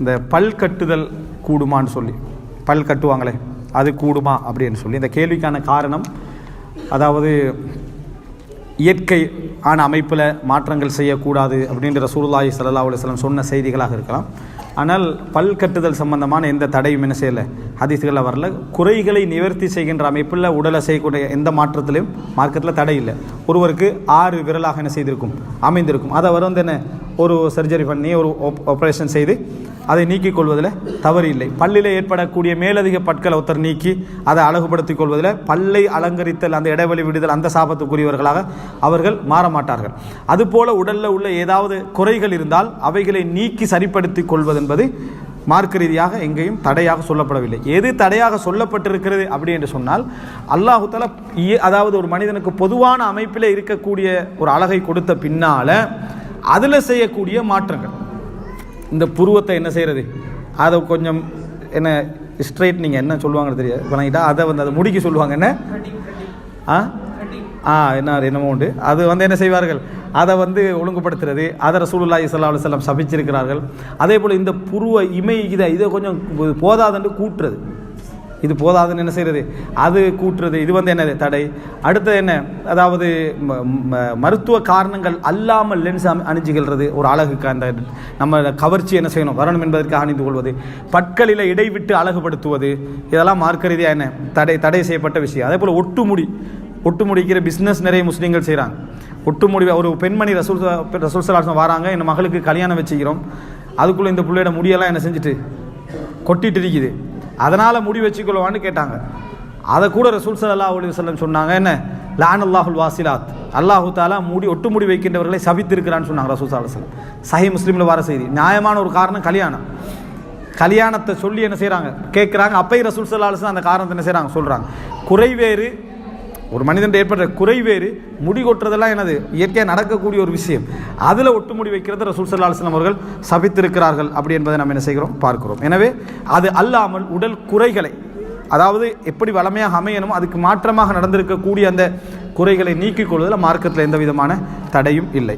இந்த பல் கட்டுதல் கூடுமான்னு சொல்லி, பல் கட்டுவாங்களே அது கூடுமா அப்படின்னு சொல்லி இந்த கேள்விக்கான காரணம், அதாவது இயற்கை ஆன அமைப்பில் மாற்றங்கள் செய்யக்கூடாது அப்படின்ற ரசூலுல்லாஹி ஸல்லல்லாஹு அலைஹி வஸல்லம் சொன்ன செய்திகளாக இருக்கலாம். ஆனால் பல் கட்டுதல் சம்பந்தமான எந்த தடையும் என்ன செய்யலை, ஹதீஸ்களில் வரல. குறைகளை நிவர்த்தி செய்கின்ற அமைப்பில் உடலை செய்யக்கூடிய எந்த மாற்றத்திலையும் மார்க்கத்தில் தடை இல்லை. ஒருவருக்கு 6 விரலாக என்ன செய்திருக்கும், அமைந்திருக்கும். அதை அவர் என்ன ஒரு சர்ஜரி பண்ணி ஒரு ஆப்ரேஷன் செய்து அதை நீக்கிக் கொள்வதில் தவறு இல்லை. பல்லில் ஏற்படக்கூடிய மேலதிக பற்களை ஒருத்தர் நீக்கி அதை அழகுபடுத்திக் கொள்வதில், பல்லை அலங்கரித்தல், அந்த இடைவெளி விடுதல், அந்த சாபத்துக்குரியவர்களாக அவர்கள் மாற மாட்டார்கள். அதுபோல உடலில் உள்ள ஏதாவது குறைகள் இருந்தால் அவைகளை நீக்கி சரிப்படுத்தி கொள்வது என்பது மார்க்க ரீதியாக எங்கேயும் தடையாக சொல்லப்படவில்லை. எது தடையாக சொல்லப்பட்டிருக்கிறது அப்படி என்று சொன்னால், அல்லாஹு தஆலா அதாவது ஒரு மனிதனுக்கு பொதுவான அமைப்பில் இருக்கக்கூடிய ஒரு அழகை கொடுத்த பின்னால் அதில் செய்யக்கூடிய மாற்றங்கள், இந்த புருவத்தை என்ன செய்கிறது, அதை கொஞ்சம் என்ன ஸ்ட்ரைட், நீங்கள் என்ன சொல்லுவாங்கன்னு தெரியாது பண்ணிட்டா, அதை அதை முடிக்க சொல்லுவாங்க, என்ன என்னமோ உண்டு, அது என்ன செய்வார்கள், அதை ஒழுங்குபடுத்துறது, அதை ரசூலுல்லாஹி ஸல்லல்லாஹு அலைஹி வஸல்லம் சபிச்சிருக்கிறார்கள். அதே போல் இந்த புருவ இமை இதை கொஞ்சம் போதாதுன்னு கூட்டுறது, இது போதாதுன்னு என்ன செய்கிறது, அது கூட்டுறது, இது என்னது தடை. அடுத்தது என்ன, அதாவது மருத்துவ காரணங்கள் அல்லாமல் லென்ஸ் அணிஞ்சுகிறது, ஒரு அழகுக்கு அந்த நம்ம கவர்ச்சி என்ன செய்யணும் வரணும் என்பதற்காக அணிந்து கொள்வது, பற்களில் இடைவிட்டு அழகுபடுத்துவது, இதெல்லாம் மார்க்க ரீதியாக என்ன தடை செய்யப்பட்ட விஷயம். அதே போல் ஒட்டு முடிக்கிற பிஸ்னஸ் நிறைய முஸ்லீம்கள் செய்கிறாங்க. ஒட்டுமுடி, ஒரு பெண்மணி ரசூல் ஸல்லல்லாஹு அலைஹி வஸல்லம் வராங்க, என் மகளுக்கு கல்யாணம் வச்சுக்கிறோம், அதுக்குள்ளே இந்த பிள்ளையோட முடியெல்லாம் என்ன செஞ்சுட்டு கொட்டிட்டு இருக்குது, அதனால் முடி வச்சுக்கொள்வான்னு கேட்டாங்க. அதை கூட ரசூல் ஸல்லல்லாஹு அலைஹி வஸல்லம் சொன்னாங்க, என்ன லஅனல்லாஹுல் வாசிலாத், அல்லாஹு தஆலா ஒட்டு முடி வைக்கின்றவர்களை சபித்திருக்கிறான்னு சொன்னாங்க ரசூல் ஸல்லல்லாஹு அலைஹி வஸல்லம். சஹீஹ் முஸ்லிமில் வர செய்தி. நியாயமான ஒரு காரணம் கல்யாணத்தை சொல்லி என்ன செய்கிறாங்க கேட்குறாங்க. அப்பையும் ரசூல் ஸல்லல்லாஹு அலைஹி வஸல்லம் அந்த காரணத்தை என்ன செய்கிறாங்க சொல்கிறாங்க. குறைவேறு, ஒரு மனிதன் ஏற்படுற குறைவேறு, முடி கொட்டுறதெல்லாம் என்னது இயற்கையாக நடக்கக்கூடிய ஒரு விஷயம், அதில் ஒட்டுமுடி வைக்கிறது ரசூல் ஸல்லல்லாஹு அலைஹி வஸல்லம் அவர்கள் சபித்திருக்கிறார்கள் அப்படி என்பதை நம்ம என்ன செய்கிறோம் பார்க்கிறோம். எனவே அது அல்லாமல் உடல் குறைகளை, அதாவது எப்படி வளமையாக அமையணும் அதுக்கு மாற்றமாக நடந்திருக்கக்கூடிய அந்த குறைகளை நீக்கிக் கொள்வதில் மார்க்கத்தில் எந்த விதமான தடையும் இல்லை.